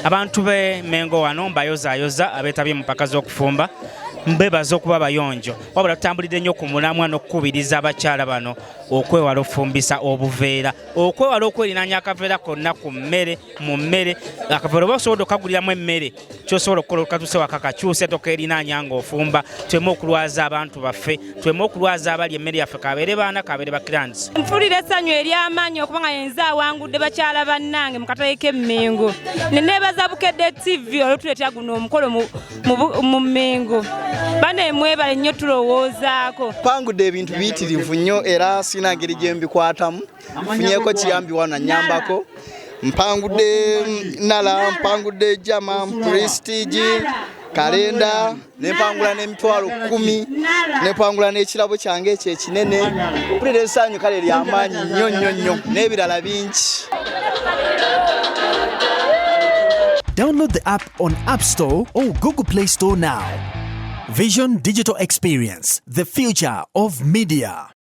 abantu be Mengo wano mbayoza abetabye mpaka z'okufumba mbebaza okuba bayonjo wabula tutambulidde nnyo ku mulamwa n'okukubiriza abakyala bano okwewala ofumbisa obuveera okwewala okwerinanya akaveera konna ku mmere mu mmere akaveera oba osobola okaguliramu emmere kyosobola okukola okatuuse wakakakyuse tokeerinanya ng'ofumba tuleme okulwaza abantu baffe tuleme okulwaza abali emmere yaffe kabeere baana kabeere bakirans nfulira essanyu ery'amaanyi okuba nga yenze awangudde bakyala bannange mu katale k'Emmengo neneebaza Bukedde TV olwotuleetera guno omukolo mu Mmengo bane mwebale nnyo tulowoozaako mpangudde ebintu biyitirivu nnyo era sina ngeri gye mbikwatamu funyeeko kiyambi wano nnyambako mpangudde nala mpangudde jama prestige kalenda nempangula n'emitwalo 10 nempangula n'ekirabo kyange ekyo ekinene mpulira essanyu kale ly'amaanyi nnyo n'ebirala bingi. Download the app on App Store or Google Play Store now. Vision Digital Experience, the future of media.